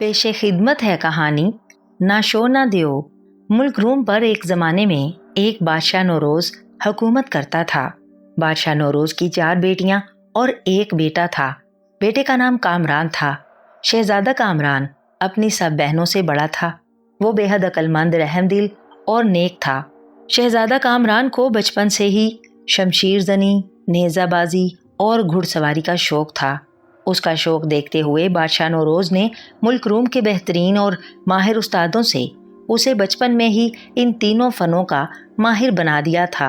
पेशे खिदमत है कहानी, ना शो ना दियो। मुल्क रूम पर एक ज़माने में एक बादशाह नौरोज़ हुकूमत करता था। बादशाह नौरोज़ की 4 बेटियां और एक बेटा था। बेटे का नाम कामरान था। शहज़ादा कामरान अपनी सब बहनों से बड़ा था। वो बेहद अक्लमंद, रहमदिल और नेक था। शहज़ादा कामरान को बचपन से ही शमशीर जनी, नेज़ाबाजी और घुड़सवारी का शौक़ था। उसका शौक़ देखते हुए बादशाह नौरोज़ ने मुल्क रूम के बेहतरीन और माहिर उस्तादों से उसे बचपन में ही इन तीनों फ़नों का माहिर बना दिया था।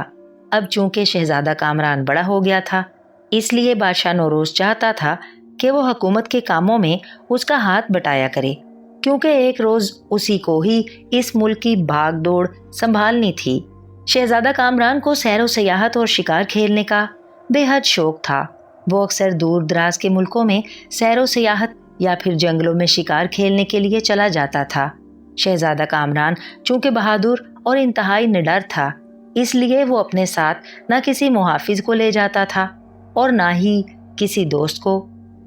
अब चूँकि शहज़ादा कामरान बड़ा हो गया था, इसलिए बादशाह नौरोज़ चाहता था कि वो हुकूमत के कामों में उसका हाथ बटाया करे, क्योंकि एक रोज़ उसी को ही इस मुल्क की भाग दौड़ संभालनी थी। शहज़ादा कामरान को सैर व सयाहत और शिकार खेलने का बेहद शौक़ था। वो अक्सर दूर दराज के मुल्कों में सैर व सयाहत या फिर जंगलों में शिकार खेलने के लिए चला जाता था। शहज़ादा कामरान चूँकि बहादुर और इंतहाई निडर था, इसलिए वो अपने साथ न किसी मुहाफिज को ले जाता था और ना ही किसी दोस्त को।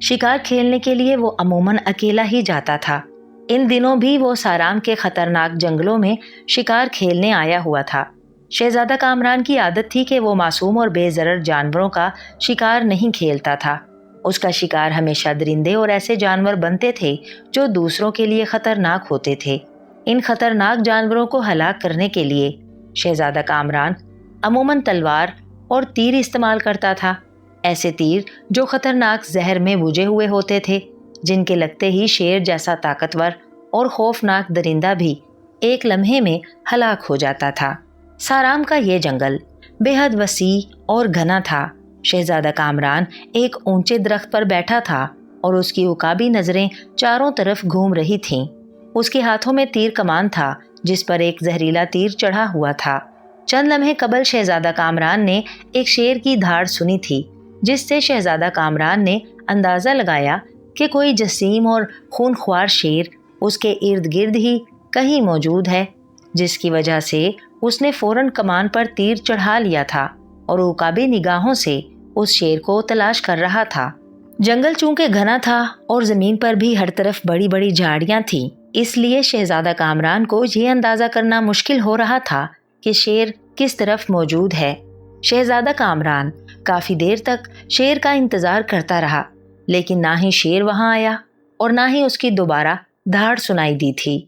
शिकार खेलने के लिए वो अमूमन अकेला ही जाता था। इन दिनों भी वो साराम के खतरनाक जंगलों में शिकार खेलने आया हुआ था। शहज़ादा कामरान की आदत थी कि वो मासूम और बेज़रर जानवरों का शिकार नहीं खेलता था। उसका शिकार हमेशा दरिंदे और ऐसे जानवर बनते थे जो दूसरों के लिए खतरनाक होते थे। इन खतरनाक जानवरों को हलाक करने के लिए शहज़ादा कामरान अमूमन तलवार और तीर इस्तेमाल करता था। ऐसे तीर जो खतरनाक जहर में बुझे हुए होते थे, जिनके लगते ही शेर जैसा ताकतवर और खौफनाक दरिंदा भी एक लम्हे में हलाक हो जाता था। साराम का ये जंगल बेहद वसी और घना था। शहज़ादा कामरान एक ऊंचे दरख्त पर बैठा था और उसकी उकाबी नज़रें चारों तरफ घूम रही थीं। उसके हाथों में तीर कमान था, जिस पर एक जहरीला तीर चढ़ा हुआ था। चंद लम्हे कबल शहज़ादा कामरान ने एक शेर की धाड़ सुनी थी, जिससे शहज़ादा कामरान ने अंदाज़ा लगाया कि कोई जसीम और खूनख्वार शेर उसके इर्द गिर्द ही कहीं मौजूद है, जिसकी वजह से उसने फौरन कमान पर तीर चढ़ा लिया था और उकाबी निगाहों से उस शेर को तलाश कर रहा था। जंगल चूंकि घना था और ज़मीन पर भी हर तरफ बड़ी बड़ी झाड़ियां थीं, इसलिए शहज़ादा कामरान को ये अंदाज़ा करना मुश्किल हो रहा था कि शेर किस तरफ मौजूद है। शहज़ादा कामरान काफ़ी देर तक शेर का इंतज़ार करता रहा, लेकिन ना ही शेर वहां आया और ना ही उसकी दोबारा धाड़ सुनाई दी थी।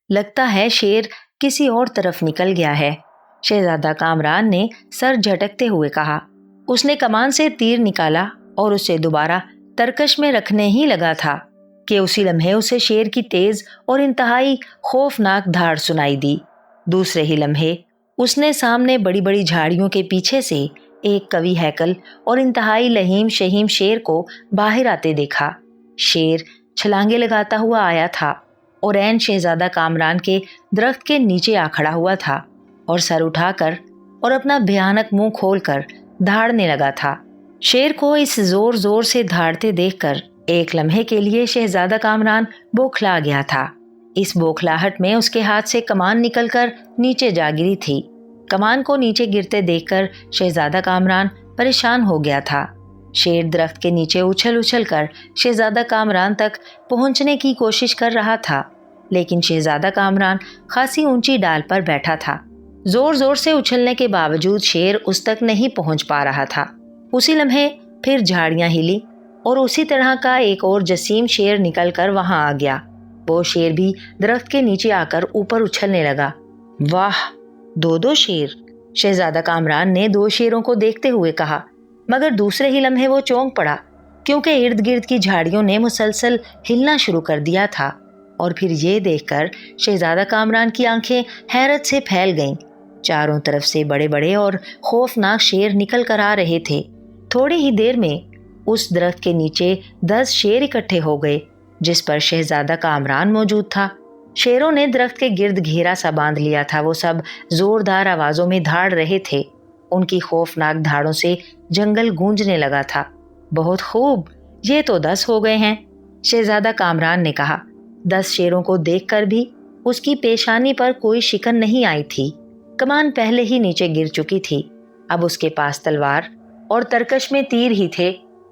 लगता है शेर किसी और तरफ निकल गया है, शहज़ादा कामरान ने सर झटकते हुए कहा। उसने कमान से तीर निकाला और उसे दोबारा तरकश में रखने ही लगा था कि उसी लम्हे उसे शेर की तेज और इंतहाई खौफनाक धाड़ सुनाई दी। दूसरे ही लम्हे उसने सामने बड़ी बड़ी झाड़ियों के पीछे से एक कवि हैकल और इंतहाई लहीम शहीम शेर को बाहर आते देखा। शेर छलांगे लगाता हुआ आया था और ऐन शहज़ादा कामरान के दरख्त के नीचे आ खड़ा हुआ था और सर उठाकर और अपना भयानक मुंह खोलकर धाड़ने लगा था। शेर को इस जोर जोर से धाड़ते देखकर एक लम्हे के लिए शहज़ादा कामरान बौखला गया था। इस बौखलाहट में उसके हाथ से कमान निकलकर नीचे जा गिरी थी। कमान को नीचे गिरते देखकर शहज़ादा कामरान परेशान हो गया था। शेर दरख्त के नीचे उछल उछल कर शहज़ादा कामरान तक पहुंचने की कोशिश कर रहा था, लेकिन शहज़ादा कामरान खासी ऊंची डाल पर बैठा था। जोर जोर से उछलने के बावजूद शेर उस तक नहीं पहुंच पा रहा था। उसी लम्हे फिर झाड़ियां हिली और उसी तरह का एक और जसीम शेर निकल कर वहां आ गया। वो शेर भी दरख्त के नीचे आकर ऊपर उछलने लगा। वाह, 2 शेर, शहज़ादा कामरान ने 2 शेरों को देखते हुए कहा, मगर दूसरे ही लम्हे वो चौंक पड़ा, क्योंकि इर्द गिर्द की झाड़ियों ने मुसलसल हिलना शुरू कर दिया था। और फिर ये देखकर शहज़ादा कामरान की आंखें हैरत से फैल गईं। चारों तरफ से बड़े बड़े और खौफनाक शेर निकल कर आ रहे थे। थोड़ी ही देर में उस दरख्त के नीचे 10 शेर इकट्ठे हो गए, जिस पर शहज़ादा कामरान मौजूद था। शेरों ने दरख्त के गिर्द घेरा सा बांध लिया था। वो सब जोरदार आवाज़ों में धाड़ रहे थे। उनकी खौफनाक धाड़ों से जंगल गूंजने लगा था। बहुत खूब, ये तो 10 हो गए हैं, शहज़ादा कामरान ने कहा। 10 शेरों को देखकर भी उसकी पेशानी पर कोई शिकन नहीं आई थी। कमान पहले ही नीचे गिर चुकी थी। अब उसके पास तलवार और तरकश में तीर ही थे,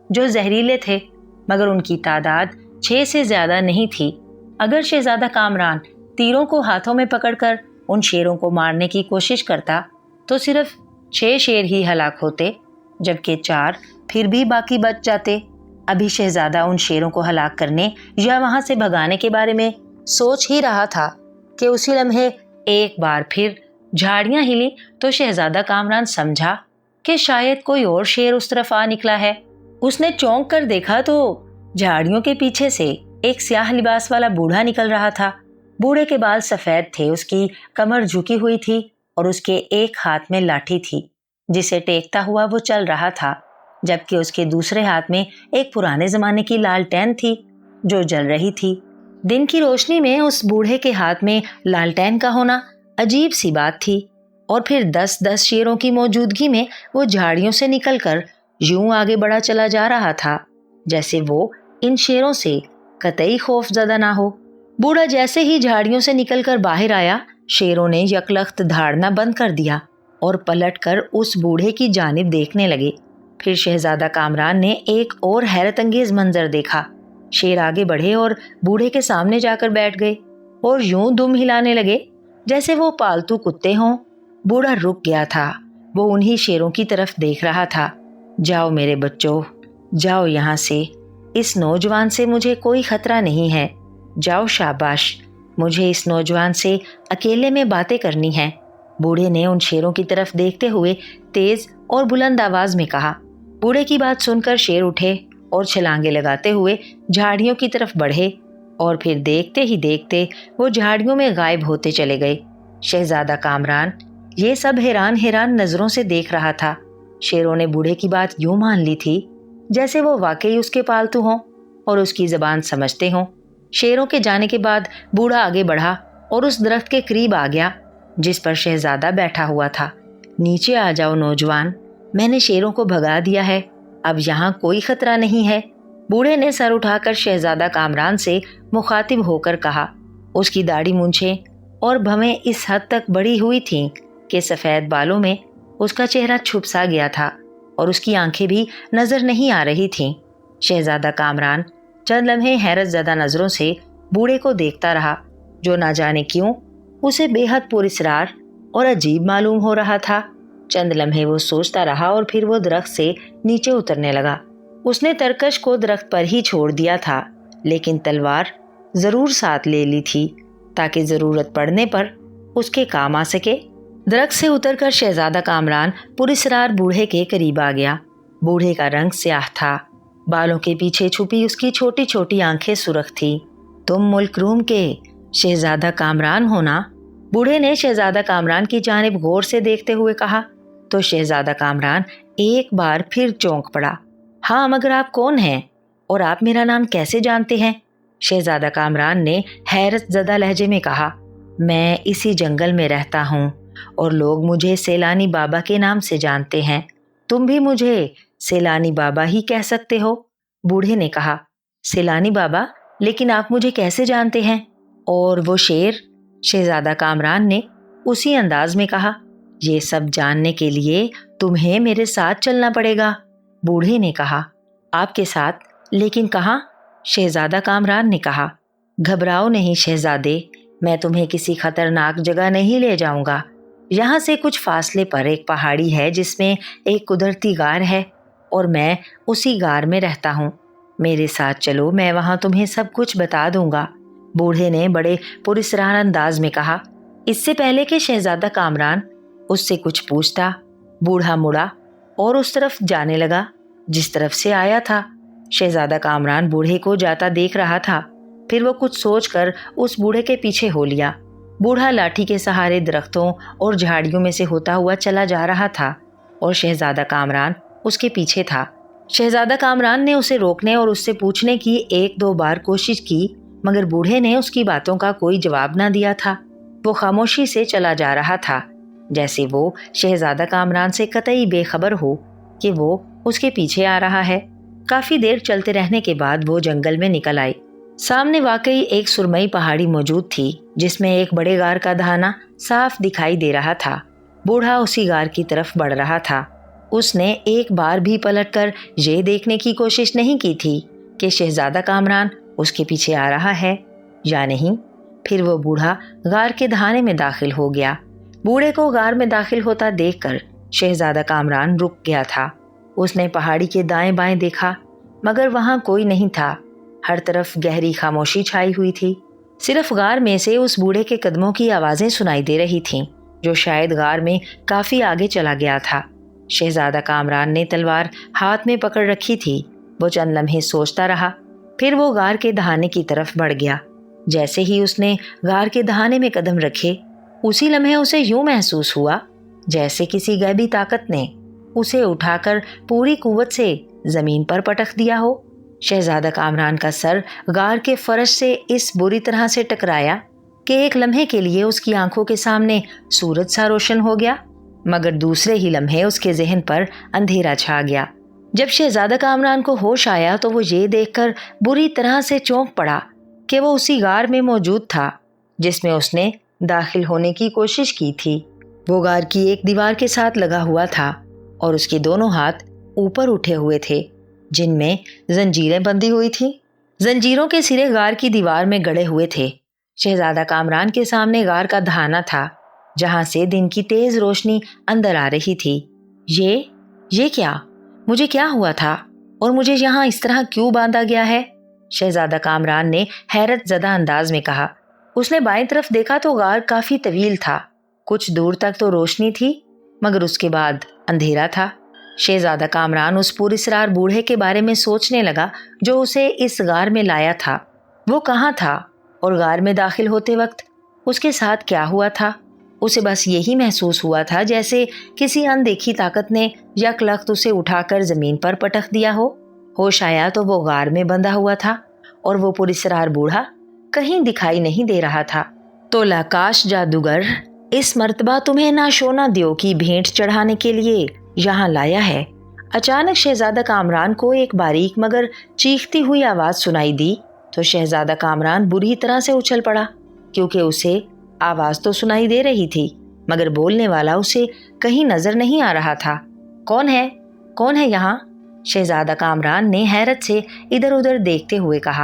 जो जहरीले थे, मगर उनकी तादाद 6 से ज़्यादा नहीं थी। अगर शहजादा कामरान तीरों को हाथों में पकड़कर उन शेरों को मारने की कोशिश करता तो सिर्फ 6 शेर ही हलाक होते, जबकि 4 फिर भी बाकी बच जाते। अभी शहजादा उन शेरों को हलाक करने या वहां से भगाने के बारे में सोच ही रहा था कि उसी लम्हे एक बार फिर झाड़ियां हिली तो शहजादा कामरान समझा कि शायद कोई और शेर उस तरफ आ निकला है। उसने चौंक कर देखा तो झाड़ियों के पीछे से एक स्याह लिबास वाला बूढ़ा निकल रहा था। बूढ़े के बाल सफेद थे, उसकी कमर झुकी हुई थी और उसके एक हाथ में लाठी थी जिसे टेकता हुआ वो चल रहा था, जबकि उसके दूसरे हाथ में एक पुराने जमाने की लालटेन थी जो जल रही थी। दिन की रोशनी में उस बूढ़े के हाथ में लालटेन का होना अजीब सी बात थी। और फिर 10-10 शेरों की मौजूदगी में वो झाड़ियों से निकलकर यूं आगे बढ़ा चला जा रहा था जैसे वो इन शेरों से कतई खौफजदा ना हो। बूढ़ा जैसे ही झाड़ियों से निकलकर बाहर आया, शेरों ने यकलख्त धाड़ना बंद कर दिया और पलटकर उस बूढ़े की जानिब देखने लगे। फिर शहजादा कामरान ने एक और हैरत अंगेज मंजर देखा। शेर आगे बढ़े और बूढ़े के सामने जाकर बैठ गए और यूं दुम हिलाने लगे जैसे वो पालतू कुत्ते हों। बूढ़ा रुक गया था, वो उन्हीं शेरों की तरफ देख रहा था। जाओ मेरे बच्चों, जाओ यहाँ से, इस नौजवान से मुझे कोई खतरा नहीं है। जाओ, शाबाश, मुझे इस नौजवान से अकेले में बातें करनी हैं। बूढ़े ने उन शेरों की तरफ देखते हुए तेज और बुलंद आवाज में कहा। बूढ़े की बात सुनकर शेर उठे और छलांगे लगाते हुए झाड़ियों की तरफ बढ़े और फिर देखते ही देखते वो झाड़ियों में गायब होते चले गए। शहजादा कामरान ये सब हैरान हैरान नजरों से देख रहा था। शेरों ने बूढ़े की बात यूं मान ली थी जैसे वो वाकई उसके पालतू हों और उसकी जबान समझते हों। शेरों के जाने के बाद बूढ़ा आगे बढ़ा और उस दरख्त के करीब आ गया जिस पर शहजादा बैठा हुआ था। नीचे आ जाओ नौजवान, मैंने शेरों को भगा दिया है, अब यहाँ कोई खतरा नहीं है। बूढ़े ने सर उठाकर शहजादा कामरान से मुखातिब होकर कहा। उसकी दाढ़ी मूंछें और भवें इस हद तक बड़ी हुई थीं कि सफ़ेद बालों में उसका चेहरा छुप सा गया था और उसकी आंखें भी नज़र नहीं आ रही थीं। शहजादा कामरान चंद लम्हे हैरत ज़दा नज़रों से बूढ़े को देखता रहा जो ना जाने क्यों उसे बेहद पुरस्रार और अजीब मालूम हो रहा था। चंद लम्हे वो सोचता रहा और फिर वो दरख्त से नीचे उतरने लगा। उसने तरकश को दरख्त पर ही छोड़ दिया था, लेकिन तलवार ज़रूर साथ ले ली थी ताकि ज़रूरत पड़ने पर उसके काम आ सके। दरख्त से उतरकर शहजादा कामरान पुरस्रार बूढ़े के करीब आ गया। बूढ़े का रंग स्याह था, बालों के पीछे छुपी उसकी छोटी छोटी आंखें सुर्ख थी। तुम मुल्क रूम के शहजादा कामरान हो ना? बूढ़े ने शहजादा कामरान की जानिब गौर से देखते हुए कहा। तो शहजादा कामरान एक बार फिर चौंक पड़ा। हाँ, मगर आप कौन हैं और आप मेरा नाम कैसे जानते हैं? शहजादा कामरान ने हैरत ज़दा लहजे में कहा। मैं इसी जंगल में रहता हूँ और लोग मुझे सैलानी बाबा के नाम से जानते हैं। तुम भी मुझे सैलानी बाबा ही कह सकते हो। बूढ़े ने कहा। सैलानी बाबा? लेकिन आप मुझे कैसे जानते हैं? और वो शेर? शहजादा कामरान ने उसी अंदाज में कहा। ये सब जानने के लिए तुम्हें मेरे साथ चलना पड़ेगा। बूढ़े ने कहा। आपके साथ? लेकिन कहाँ? शहजादा कामरान ने कहा। घबराओ नहीं शहजादे, मैं तुम्हें किसी खतरनाक जगह नहीं ले जाऊंगा। यहाँ से कुछ फासले पर एक पहाड़ी है जिसमें एक कुदरती गार है और मैं उसी गार में रहता हूँ। मेरे साथ चलो, मैं वहाँ तुम्हें सब कुछ बता दूंगा। बूढ़े ने बड़े पुरस्रार अंदाज में कहा। इससे पहले कि शहजादा कामरान उससे कुछ पूछता, बूढ़ा मुड़ा और उस तरफ जाने लगा जिस तरफ से आया था। शहजादा कामरान बूढ़े को जाता देख रहा था। फिर वो कुछ सोचकर उस बूढ़े के पीछे हो लिया। बूढ़ा लाठी के सहारे दरख्तों और झाड़ियों में से होता हुआ चला जा रहा था और शहजादा कामरान उसके पीछे था। शहजादा कामरान ने उसे रोकने और उससे पूछने की 1-2 बार कोशिश की, मगर बूढ़े ने उसकी बातों का कोई जवाब ना दिया था। वो खामोशी से चला जा रहा था, जैसे वो शहजादा कामरान से कतई बेखबर हो कि वो उसके पीछे आ रहा है। काफी देर चलते रहने के बाद वो जंगल में निकल आए। सामने वाकई एक सुरमई पहाड़ी मौजूद थी जिसमें एक बड़े गार का दहाना साफ दिखाई दे रहा था। बूढ़ा उसी गार की तरफ बढ़ रहा था। उसने एक बार भी पलटकर ये देखने की कोशिश नहीं की थी कि शहजादा कामरान उसके पीछे आ रहा है। या नहीं। फिर वो बूढ़ा गार के दहाने में दाखिल हो गया। बूढ़े को गार में दाखिल होता देखकर शहजादा कामरान रुक गया था। उसने पहाड़ी के दाएं बाएं देखा, मगर वहां कोई नहीं था। हर तरफ गहरी खामोशी छाई हुई थी। सिर्फ गार में से उस बूढ़े के कदमों की आवाजें सुनाई दे रही थीं, जो शायद गार में काफी आगे चला गया था। शहजादा कामरान ने तलवार हाथ में पकड़ रखी थी। वो चंद लम्हे सोचता रहा, फिर वो गार के दहाने की तरफ बढ़ गया। जैसे ही उसने गार के दहाने में कदम रखे, उसी लम्हे उसे यूं महसूस हुआ जैसे किसी गैबी ताकत ने उसे उठाकर पूरी कुव्वत से जमीन पर पटक दिया हो। शहजादा कामरान का सर गार के फर्श से इस बुरी तरह से टकराया कि एक लम्हे के लिए उसकी आंखों के सामने सूरज सा रोशन हो गया, मगर दूसरे ही लम्हे उसके जहन पर अंधेरा छा गया। जब शहजादा कामरान को होश आया तो वो ये देखकर बुरी तरह से चौंक पड़ा कि वो उसी गार में मौजूद था जिसमें उसने दाखिल होने की कोशिश की थी। वो गार की एक दीवार के साथ लगा हुआ था और उसके दोनों हाथ ऊपर उठे हुए थे, जिनमें जंजीरें बंधी हुई थीं। जंजीरों के सिरे गार की दीवार में गड़े हुए थे। शहजादा कामरान के सामने गार का दहाना था, जहां से दिन की तेज रोशनी अंदर आ रही थी। ये क्या? मुझे क्या हुआ था और मुझे यहाँ इस तरह क्यों बांधा गया है? शहजादा कामरान ने हैरत ज़दा अंदाज में कहा। उसने बाईं तरफ देखा तो गार काफी तवील था। कुछ दूर तक तो रोशनी थी, मगर उसके बाद अंधेरा था। शहजादा कामरान उस पुरस्रार बूढ़े के बारे में सोचने लगा जो उसे इस गार में लाया था। वो कहाँ था और गार में दाखिल होते वक्त उसके साथ क्या हुआ था? उसे बस यही महसूस हुआ था जैसे किसी अनदेखी ताकत ने यकलख्त उसे उठाकर जमीन पर पटक दिया हो। होश आया तो वो गार में बंधा हुआ था और वो पुरस्रार बूढ़ा कहीं दिखाई नहीं दे रहा था। तो लाकाश जादूगर इस मर्तबा तुम्हें नाशोना देव की भेंट चढ़ाने के लिए यहाँ लाया है। अचानक शहजादा कामरान को एक बारीक मगर चीखती हुई आवाज सुनाई दी तो शहजादा कामरान बुरी तरह से उछल पड़ा, क्योंकि उसे आवाज तो सुनाई दे रही थी मगर बोलने वाला उसे कहीं नजर नहीं आ रहा था। कौन है यहाँ? शहजादा कामरान ने हैरत से इधर उधर देखते हुए कहा।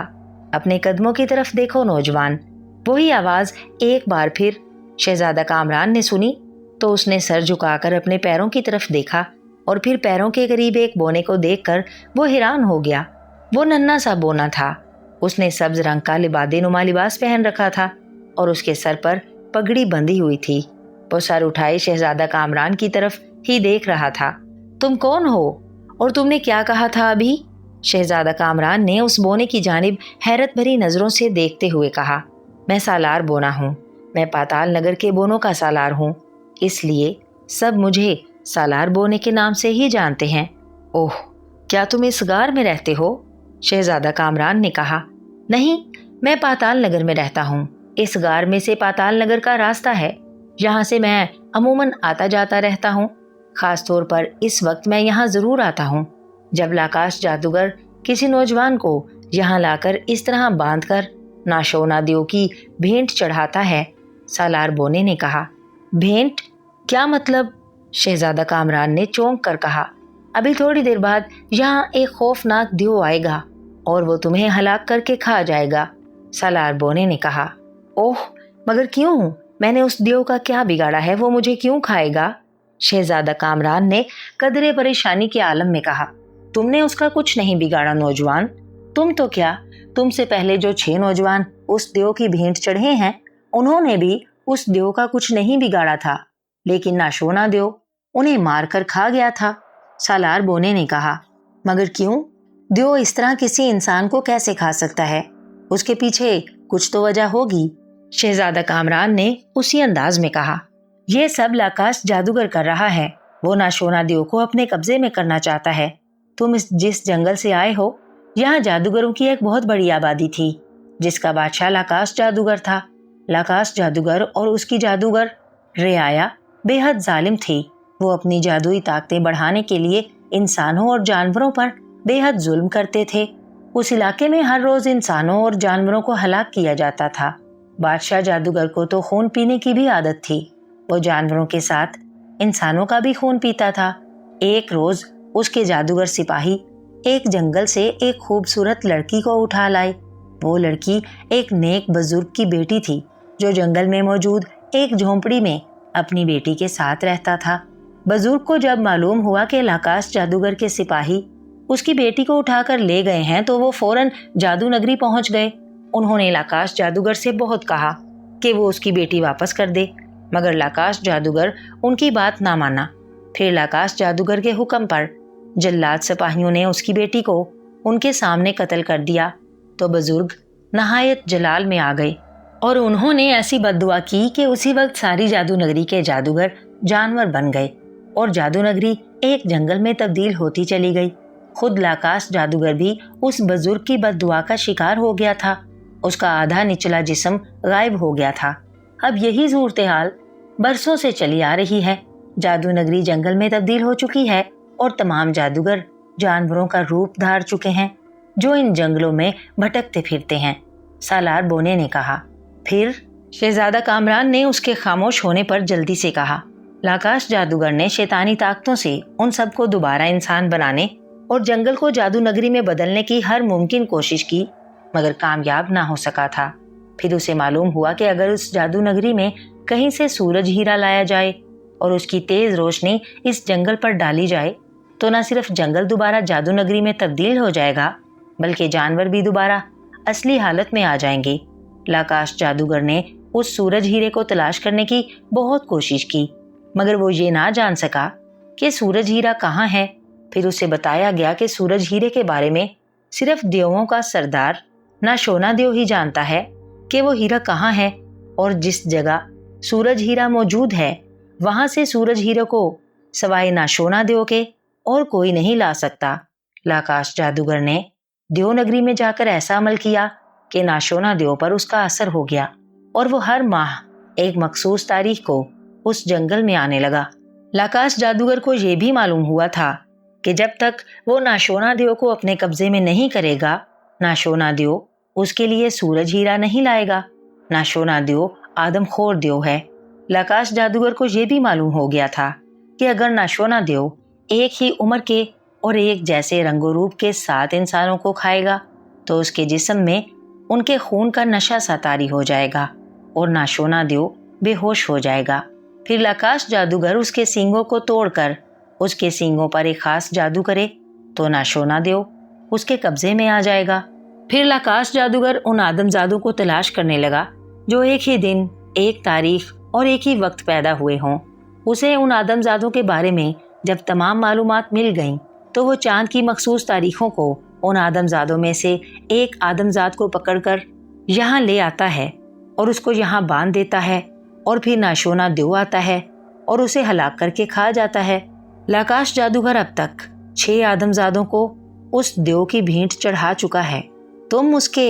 अपने कदमों की तरफ देखो नौजवान। वही आवाज एक बार फिर शहजादा कामरान ने सुनी तो उसने सर झुकाकर अपने पैरों की तरफ देखा और फिर पैरों के करीब एक बोने को देखकर वो हैरान हो गया। वो नन्हा सा बोना था। उसने सब्ज रंग का लिबादे नुमा लिबास पहन रखा था और उसके सर पर पगड़ी बंधी हुई थी। वो सर उठाए शहजादा कामरान की तरफ ही देख रहा था। तुम कौन हो और तुमने क्या कहा था अभी? शहजादा कामरान ने उस बोने की जानिब हैरत भरी नजरों से देखते हुए कहा। मैं सालार बोना हूँ। मैं पाताल नगर के बोनों का सालार हूँ, इसलिए सब मुझे सालार बोने के नाम से ही जानते हैं। ओह, क्या तुम इस गार में रहते हो? शहजादा कामरान ने कहा। नहीं, मैं पाताल नगर में रहता हूँ। इस गार में से पाताल नगर का रास्ता है। यहाँ से मैं अमूमन आता जाता रहता हूँ। खास तौर पर इस वक्त मैं यहाँ जरूर आता हूँ जब लाकाश जादूगर किसी नौजवान को यहाँ लाकर इस तरह बांधकर नाशोना देव की भेंट चढ़ाता है। सालार बोने ने कहा। भेंट? क्या मतलब? शहजादा कामरान ने चौंक कर कहा। अभी थोड़ी देर बाद यहाँ एक खौफनाक देव आएगा और वो तुम्हें हलाक करके खा जाएगा। सालार बोने ने कहा। ओह, मगर क्यों? मैंने उस देव का क्या बिगाड़ा है? वो मुझे क्यों खाएगा? शहजादा कामरान ने कदरे परेशानी के आलम में कहा। तुमने उसका कुछ नहीं बिगाड़ा नौजवान। तुम तो क्या, तुमसे पहले जो 6 नौजवान उस देव की भेंट चढ़े हैं, उन्होंने भी उस देव का कुछ नहीं बिगाड़ा था, लेकिन नाशोना देव उन्हें मारकर खा गया था। सालार बोने ने कहा। मगर क्यों? देव इस तरह किसी इंसान को कैसे खा सकता है? उसके पीछे कुछ तो वजह होगी। शहजादा कामरान ने उसी अंदाज में कहा। यह सब लाकाश जादूगर कर रहा है। वो नाशोना देव को अपने कब्जे में करना चाहता है। तुम जिस जंगल से आए हो, यहाँ जादूगरों की एक बहुत बड़ी आबादी थी, जिसका बादशाह लाकाश जादूगर था। लाकाश जादूगर और उसकी जादूगर रियाया बेहद जालिम थी। वो अपनी जादुई ताकतें बढ़ाने के लिए इंसानों और जानवरों पर बेहद जुल्म करते थे। उस इलाके में हर रोज इंसानों और जानवरों को हलाक किया जाता था। बादशाह जादूगर को तो खून पीने की भी आदत थी। वो जानवरों के साथ इंसानों का भी खून पीता था। एक रोज उसके जादूगर सिपाही एक जंगल से एक खूबसूरत लड़की को उठा लाए। وہ لڑکی ایک نیک بزرگ کی بیٹی تھی جو جنگل میں موجود ایک جھونپڑی میں اپنی بیٹی کے ساتھ رہتا تھا۔ بزرگ کو جب معلوم ہوا کہ لاکاش جادوگر کے سپاہی اس کی بیٹی کو اٹھا کر لے گئے ہیں تو وہ فوراً جادو نگری پہنچ گئے۔ انہوں نے لاکاش جادوگر سے بہت کہا کہ وہ اس کی بیٹی واپس کر دے، مگر لاکاش جادوگر ان کی بات نہ مانا۔ پھر لاکاش جادوگر کے حکم پر جلاد سپاہیوں نے اس کی بیٹی کو ان کے سامنے قتل کر دیا تو بزرگ نہایت جلال میں آ گئے اور انہوں نے ایسی بد دعا کی کہ اسی وقت ساری جادو نگری کے جادوگر جانور بن گئے اور جادو نگری ایک جنگل میں تبدیل ہوتی چلی گئی۔ خود لاکاش جادوگر بھی اس بزرگ کی بد دعا کا شکار ہو گیا تھا۔ اس کا آدھا نچلا جسم غائب ہو گیا تھا۔ اب یہی صورتحال برسوں سے چلی آ رہی ہے۔ جادو نگری جنگل میں تبدیل ہو چکی ہے اور تمام جادوگر جانوروں کا روپ دھار چکے ہیں جو ان جنگلوں میں بھٹکتے پھرتے ہیں، سالار بونے نے کہا۔ پھر شہزادہ کامران نے اس کے خاموش ہونے پر جلدی سے کہا، لاکاش جادوگر نے شیطانی طاقتوں سے ان سب کو دوبارہ انسان بنانے اور جنگل کو جادو نگری میں بدلنے کی ہر ممکن کوشش کی مگر کامیاب نہ ہو سکا تھا۔ پھر اسے معلوم ہوا کہ اگر اس جادو نگری میں کہیں سے سورج ہیرا لایا جائے اور اس کی تیز روشنی اس جنگل پر ڈالی جائے تو نہ صرف جنگل دوبارہ جادو نگری میں تبدیل ہو جائے گا بلکہ جانور بھی دوبارہ اصلی حالت میں آ جائیں گے۔ لاکاش جادوگر نے اس سورج ہیرے کو تلاش کرنے کی بہت کوشش کی مگر وہ یہ نہ جان سکا کہ سورج ہیرا کہاں ہے۔ پھر اسے بتایا گیا کہ سورج ہیرے کے بارے میں صرف دیووں کا سردار ناشونا دیو ہی جانتا ہے کہ وہ ہیرا کہاں ہے اور جس جگہ سورج ہیرا موجود ہے وہاں سے سورج ہیرے کو سوائے ناشونا دیو کے اور کوئی نہیں لا سکتا۔ لاکاش جادوگر نے دیو نگری میں جا کر ایسا عمل کیا کہ ناشونا دیو پر اس کا اثر ہو گیا اور وہ ہر ماہ ایک مخصوص تاریخ کو اس جنگل میں آنے لگا۔ لاکاش جادوگر کو یہ بھی معلوم ہوا تھا کہ جب تک وہ ناشونا دیو کو اپنے قبضے میں نہیں کرے گا ناشونا دیو اس کے لیے سورج ہیرا نہیں لائے گا۔ ناشونا دیو آدم خور دیو ہے۔ لاکاش جادوگر کو یہ بھی معلوم ہو گیا تھا کہ اگر ناشونا دیو ایک ہی عمر کے اور ایک جیسے رنگ و روپ کے 7 انسانوں کو کھائے گا تو اس کے جسم میں ان کے خون کا نشہ سا طاری ہو جائے گا اور ناشونا دیو بے ہوش ہو جائے گا۔ پھر لاکاش جادوگر اس کے سینگوں کو توڑ کر اس کے سینگوں پر ایک خاص جادو کرے تو ناشونا دیو اس کے قبضے میں آ جائے گا۔ پھر لاکاش جادوگر ان آدم زادوں کو تلاش کرنے لگا جو ایک ہی دن، ایک تاریخ اور ایک ہی وقت پیدا ہوئے ہوں۔ اسے ان آدم زادوں کے بارے میں جب تمام معلومات مل گئیں تو وہ چاند کی مخصوص تاریخوں کو ان آدم زادوں میں سے ایک آدم زاد کو پکڑ کر یہاں لے آتا ہے اور اس کو یہاں باندھ دیتا ہے اور پھر ناشونا دیو آتا ہے اور اسے ہلاک کر کے کھا جاتا ہے۔ لاکاش جادوگر اب تک 6 آدم زادوں کو اس دیو کی بھینٹ چڑھا چکا ہے۔ تم اس کے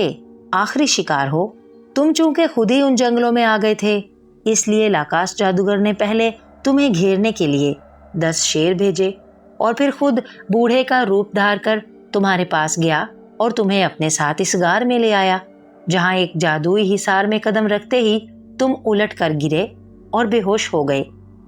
آخری شکار ہو۔ تم چونکہ خود ہی ان جنگلوں میں آ گئے تھے اس لیے لاکاش جادوگر نے پہلے تمہیں گھیرنے کے لیے 10 شیر بھیجے اور پھر خود بوڑھے کا روپ دھار کر تمہارے پاس گیا اور تمہیں اپنے ساتھ اس غار میں لے آیا جہاں ایک جادوئی حصار میں قدم رکھتے ہی تم الٹ کر گرے اور بے ہوش ہو گئے۔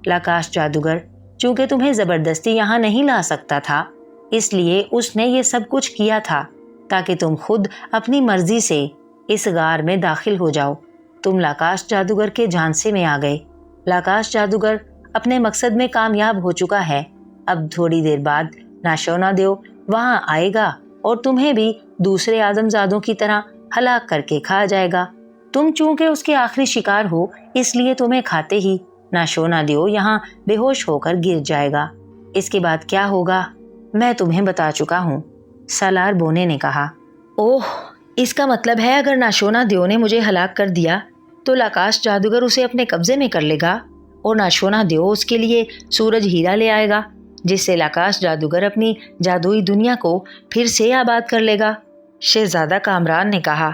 لاکاش جادوگر چونکہ تمہیں زبردستی یہاں نہیں لا سکتا تھا اس لیے اس نے یہ سب کچھ کیا تھا تاکہ تم خود اپنی مرضی سے اس غار میں داخل ہو جاؤ۔ تم لاکاش جادوگر کے جھانسے میں آ گئے۔ لاکاش جادوگر اپنے مقصد میں کامیاب ہو چکا ہے۔ اب تھوڑی دیر بعد ناشونا دیو وہاں آئے گا اور تمہیں بھی دوسرے آدم زادوں کی طرح ہلاک کر کے کھا جائے گا۔ تم چونکہ اس کے آخری شکار ہو اس لیے تمہیں کھاتے ہی ناشونا دیو یہاں بے ہوش ہو کر گر جائے گا۔ اس کے بعد کیا ہوگا میں تمہیں بتا چکا ہوں، سالار بونے نے کہا۔ اوہ، اس کا مطلب ہے اگر ناشونا دیو نے مجھے ہلاک کر دیا تو لاکاش جادوگر اسے اپنے قبضے میں کر لے گا اور ناشونا دیو اس کے لیے سورج ہیرا لے آئے گا جس سے لاکاش جادوگر اپنی جادوئی دنیا کو پھر سے آباد کر لے گا۔ شہزادہ کامران نے کہا،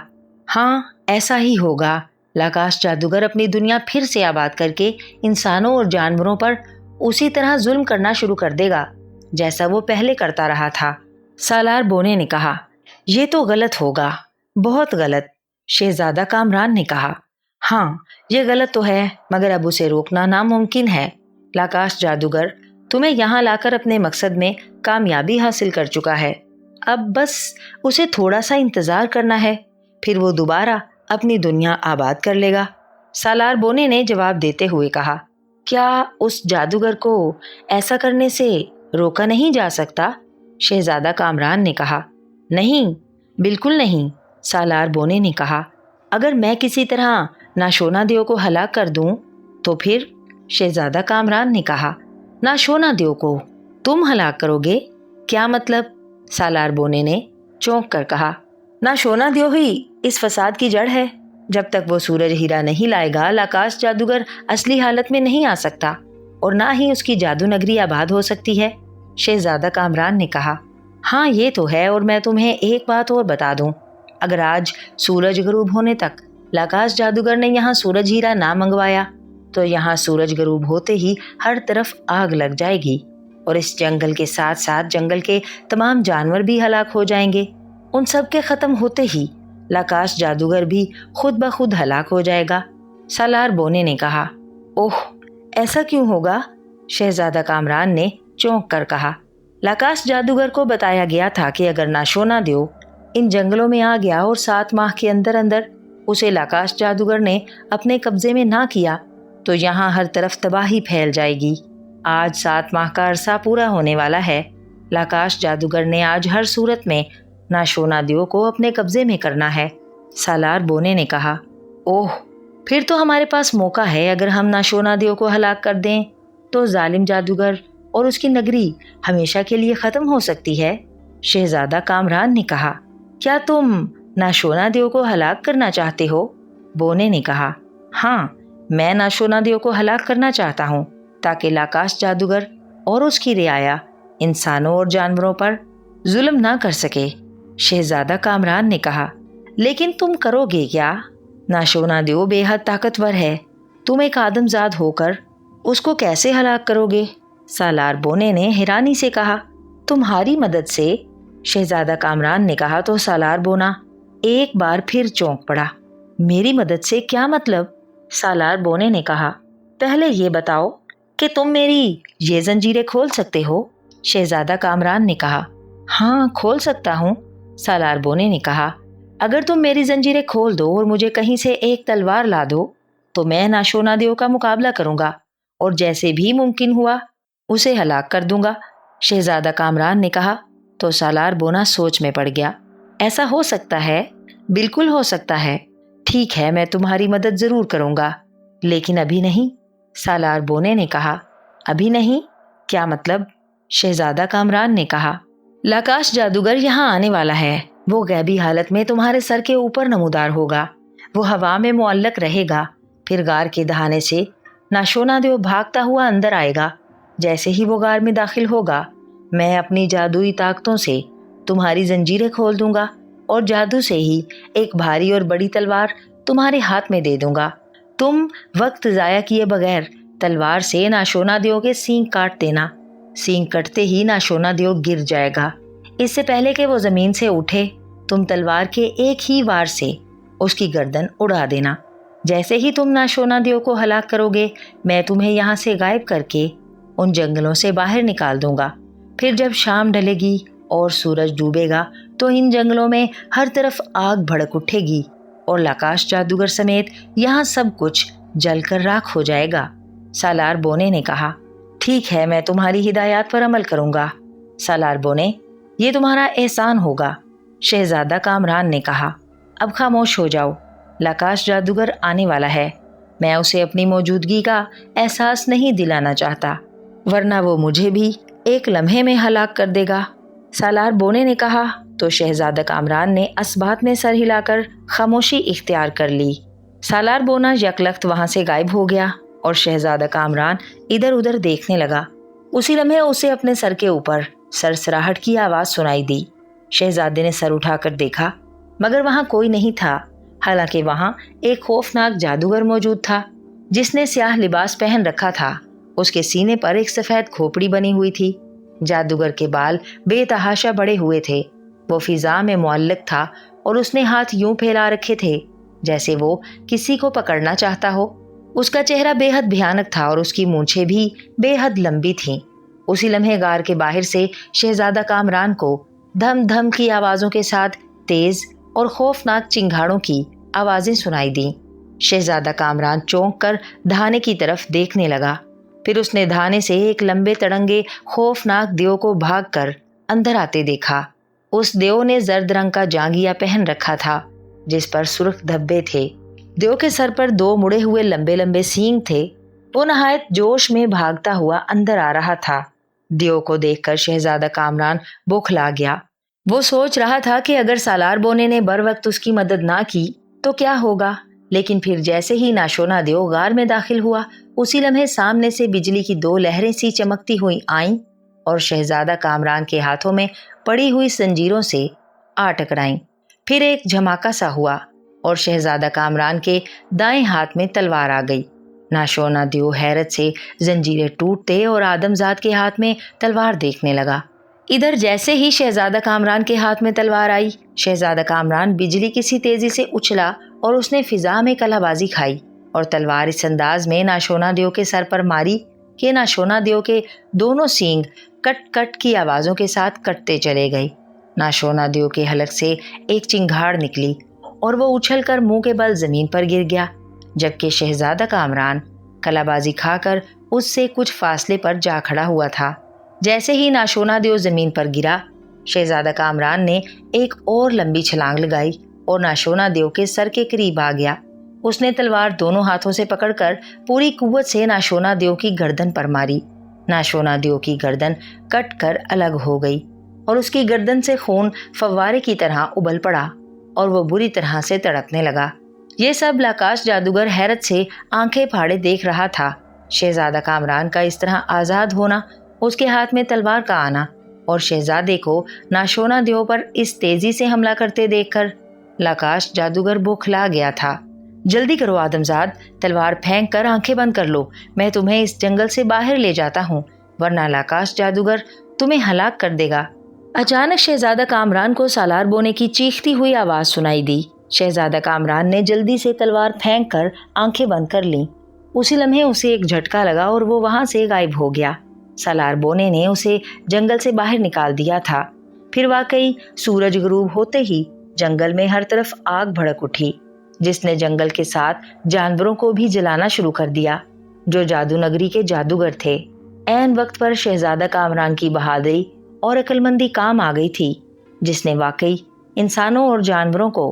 ہاں ایسا ہی ہوگا۔ لاکاش جادوگر اپنی دنیا پھر سے آباد کر کے انسانوں اور جانوروں پر اسی طرح ظلم کرنا شروع کر دے گا جیسا وہ پہلے کرتا رہا تھا۔ سالار بونے نے کہا، یہ تو غلط ہوگا، بہت غلط۔ شہزادہ کامران نے کہا، ہاں یہ غلط تو ہے مگر اب اسے روکنا ناممکن ہے۔ لاکاش جادوگر تمہیں یہاں لا کر اپنے مقصد میں کامیابی حاصل کر چکا ہے۔ اب بس اسے تھوڑا سا انتظار کرنا ہے، پھر وہ دوبارہ اپنی دنیا آباد کر لے گا۔ سالار بونے نے جواب دیتے ہوئے کہا، کیا اس جادوگر کو ایسا کرنے سے روکا نہیں جا سکتا؟ شہزادہ کامران نے کہا، نہیں، بالکل نہیں۔ سالار بونے نے کہا، اگر میں کسی طرح ناشونا دیو کو ہلاک کر دوں تو پھر؟ شہزادہ کامران نے کہا، ناشونا دیو کو تم ہلاک کرو گے؟ کیا مطلب؟ سالار بونے نے چونک کر کہا، ناشونا دیو ہی اس فساد کی جڑ ہے۔ جب تک وہ سورج ہیرا نہیں لائے گا لاکاش جادوگر اصلی حالت میں نہیں آ سکتا اور نہ ہی اس کی جادو نگری آباد ہو سکتی ہے۔ شہزادہ کامران نے کہا، ہاں یہ تو ہے، اور میں تمہیں ایک بات اور بتا دوں، اگر آج سورج غروب ہونے تک لاکاش جادوگر نے یہاں سورج ہیرا نہ منگوایا تو یہاں سورج غروب ہوتے ہی ہر طرف آگ لگ جائے گی، اور اس جنگل کے ساتھ ساتھ جنگل کے تمام جانور بھی ہلاک ہو جائیں گے۔ ان سب کے ختم ہوتے ہی لاکاش جادوگر بھی خود بخود ہلاک ہو جائے گا۔ سالار بونے نے کہا، اوہ، ایسا کیوں ہوگا؟ شہزادہ کامران نے چونک کر کہا، لاکاش جادوگر کو بتایا گیا تھا کہ اگر ناشونا دیو ان جنگلوں میں آ گیا اور 7 ماہ کے اندر اندر اسے لاکاش جادوگر نے اپنے قبضے میں نہ کیا تو یہاں ہر طرف تباہی پھیل جائے گی۔ آج 7 ماہ کا عرصہ پورا ہونے والا ہے۔ لاکاش جادوگر نے آج ہر صورت میں ناشونا دیو کو اپنے قبضے میں کرنا ہے۔ سالار بونے نے کہا، اوہ، پھر تو ہمارے پاس موقع ہے۔ اگر ہم ناشونا دیو کو ہلاک کر دیں تو ظالم جادوگر اور اس کی نگری ہمیشہ کے لیے ختم ہو سکتی ہے۔ شہزادہ کامران نے کہا، کیا تم ناشونا دیو کو ہلاک کرنا چاہتے ہو؟ بونے نے کہا، ہاں، میں ناشونا دیو کو ہلاک کرنا چاہتا ہوں تاکہ لاکاش جادوگر اور اس کی رعایا انسانوں اور جانوروں پر ظلم نہ کر سکے۔ شہزادہ کامران نے کہا، لیکن تم کرو گے کیا؟ ناشونا دیو بے حد طاقتور ہے، تم ایک آدم زاد ہو کر اس کو کیسے ہلاک کرو گے؟ سالار بونے نے حیرانی سے کہا، تمہاری مدد سے؟ شہزادہ کامران نے کہا تو سالار بونا ایک بار پھر چونک پڑا۔ میری مدد سے کیا مطلب؟ سالار بونے نے کہا، پہلے یہ بتاؤ کہ تم میری یہ زنجیریں کھول سکتے ہو؟ شہزادہ کامران نے کہا، ہاں، کھول سکتا ہوں۔ سالار بونے نے کہا، اگر تم میری زنجیریں کھول دو اور مجھے کہیں سے ایک تلوار لا دو تو میں ناشونا دیو کا مقابلہ کروں گا اور جیسے بھی ممکن ہوا اسے ہلاک کر دوں گا۔ شہزادہ کامران نے کہا تو سالار بونا سوچ میں پڑ گیا۔ ایسا ہو سکتا ہے؟ بالکل ہو سکتا ہے۔ ٹھیک ہے، میں تمہاری مدد ضرور کروں گا، لیکن ابھی نہیں۔ سالار بونے نے کہا، ابھی نہیں؟ کیا مطلب؟ شہزادہ کامران نے کہا، لاکاش جادوگر یہاں آنے والا ہے۔ وہ غیبی حالت میں تمہارے سر کے اوپر نمودار ہوگا، وہ ہوا میں معلق رہے گا، پھر غار کے دہانے سے ناشونا دیو بھاگتا ہوا اندر آئے گا۔ جیسے ہی وہ غار میں داخل ہوگا میں اپنی جادوئی طاقتوں سے تمہاری زنجیریں کھول دوں گا اور جادو سے ہی ایک بھاری اور بڑی تلوار تمہارے ہاتھ میں دے دوں گا۔ تم وقت ضائع کیے بغیر تلوار سے ناشونا دیو کے سینگ کاٹ دینا۔ سینگ کٹتے ہی ناشونا دیو گر جائے گا۔ اس سے پہلے کہ وہ زمین سے اٹھے تم تلوار کے ایک ہی وار سے اس کی گردن اڑا دینا۔ جیسے ہی تم ناشونا دیو کو ہلاک کرو گے میں تمہیں یہاں سے غائب کر کے ان جنگلوں سے باہر نکال دوں گا۔ پھر جب شام ڈھلے گی اور سورج ڈوبے گا تو ان جنگلوں میں ہر طرف آگ بھڑک اٹھے گی اور لاکاش جادوگر سمیت یہاں سب کچھ جل کر راکھ ہو جائے گا۔ سالار بونے نے کہا، ٹھیک ہے، میں تمہاری ہدایات پر عمل کروں گا۔ سالار بونے، یہ تمہارا احسان ہوگا۔ شہزادہ کامران نے کہا، اب خاموش ہو جاؤ، لاکاش جادوگر آنے والا ہے، میں اسے اپنی موجودگی کا احساس نہیں دلانا چاہتا، ورنہ وہ مجھے بھی ایک لمحے میں ہلاک کر دے گا۔ سالار بونے نے کہا تو شہزادہ کامران نے اسبات میں سر ہلا کر خاموشی اختیار کر لی۔ سالار بونا یکلخت وہاں سے غائب ہو گیا اور شہزادہ کامران ادھر ادھر دیکھنے لگا۔ اسی لمحے اسے اپنے سر کے اوپر سرسراہٹ کی آواز سنائی دی۔ شہزادے نے سر اٹھا کر دیکھا مگر وہاں کوئی نہیں تھا، حالانکہ وہاں ایک خوفناک جادوگر موجود تھا جس نے سیاہ لباس پہن رکھا تھا۔ اس کے سینے پر ایک سفید کھوپڑی بنی ہوئی تھی۔ جادوگر کے بال بے تحاشا بڑے ہوئے تھے، وہ فضا میں معلق تھا اور اس نے ہاتھ یوں پھیلا رکھے تھے جیسے وہ کسی کو پکڑنا چاہتا ہو۔ اس کا چہرہ بے حد بھیانک تھا اور اس کی مونچھیں بھی بے حد لمبی تھیں۔ اسی لمحے غار کے باہر سے شہزادہ کامران کو دھم دھم کی آوازوں کے ساتھ تیز और खौफनाक चिंगाड़ों की आवाजें सुनाई दी। शहजादा कामरान चौंक कर धाने की तरफ देखने लगा। फिर उसने धाने से एक लंबे तड़ंगे खौफनाक देव को भागकर अंदर आते देखा। उस देव ने जर्द रंग का जांगिया पहन रखा था, जिस पर सुर्ख धब्बे थे। देव के सर पर 2 मुड़े हुए लंबे लंबे सींग थे। वो नहायत जोश में भागता हुआ अंदर आ रहा था। देव को देखकर शहजादा कामरान बौखला गया। वो सोच रहा था कि अगर सालार बोने ने बर वक्त उसकी मदद ना की तो क्या होगा। लेकिन फिर जैसे ही नाशोना देव गार में दाखिल हुआ, उसी लम्हे सामने से बिजली की 2 लहरें सी चमकती हुई आईं और शहजादा कामरान के हाथों में पड़ी हुई जंजीरों से आ टकराईं। फिर एक झमाका सा हुआ और शहजादा कामरान के दाएं हाथ में तलवार आ गई। नाशोना देव हैरत से जंजीरें टूटते और आदमजाद के हाथ में तलवार देखने लगा। इधर जैसे ही शहजादा कामरान के हाथ में तलवार आई, शहजादा कामरान बिजली की सी तेजी से उछला और उसने फिजा में कलाबाजी खाई और तलवार इस अंदाज में नाशोना देव के सर पर मारी कि नाशोना देव के दोनों सींग कट कट की आवाजों के साथ कटते चले गए। नाशोना देव के हलक से एक चिंगाड़ निकली और वो उछलकर मुंह के बल जमीन पर गिर गया, जबकि शहजादा कामरान कलाबाजी खाकर उससे कुछ फासले पर जा खड़ा हुआ था। जैसे ही नाशोना देव जमीन पर गिरा, शहजादा कामरान ने एक और लंबी छलांग लगाई और नाशोना देव के सर के करीब आ गया। उसने तलवार दोनों हाथों से पकड़कर पूरी कुव्वत से नाशोना देव की गर्दन पर मारी। नाशोना देव की गर्दन कट कर अलग हो गई और उसकी गर्दन से खून फव्वारे की तरह उबल पड़ा और वो बुरी तरह से तड़पने लगा। ये सब लाकाश जादूगर हैरत से आंखें फाड़े देख रहा था। शहजादा कामरान का इस तरह आज़ाद होना, उसके हाथ में तलवार का आना और शहजादे को नाशोना देव पर इस तेजी से हमला करते देखकर लाकाश जादूगर बौखला गया था। जल्दी करो आदमजाद, तलवार फेंक कर आंखें बंद कर लो। मैं तुम्हें इस जंगल से बाहर ले जाता हूँ, वरना लाकाश जादूगर तुम्हें हलाक कर देगा। अचानक शहजादा कामरान को सालार बोने की चीखती हुई आवाज सुनाई दी। शहजादा कामरान ने जल्दी से तलवार फेंक कर आंखें बंद कर लीं। उसी लम्हे उसे एक झटका लगा और वो वहां से गायब हो गया। सालार बोने ने उसे जंगल से बाहर निकाल दिया था। फिर वाकई सूरज गुरूब होते ही जंगल में हर तरफ आग भड़क उठी, जिसने जंगल के साथ जानवरों को भी जलाना शुरू कर दिया, जो जादू नगरी के जादूगर थे। ऐन वक्त पर शहजादा कामरान की बहादुरी और अक्लमंदी काम आ गई थी, जिसने वाकई इंसानों और जानवरों को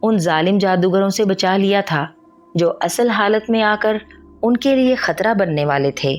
उन जालिम जादूगरों से बचा लिया था, जो असल हालत में आकर उनके लिए खतरा बनने वाले थे।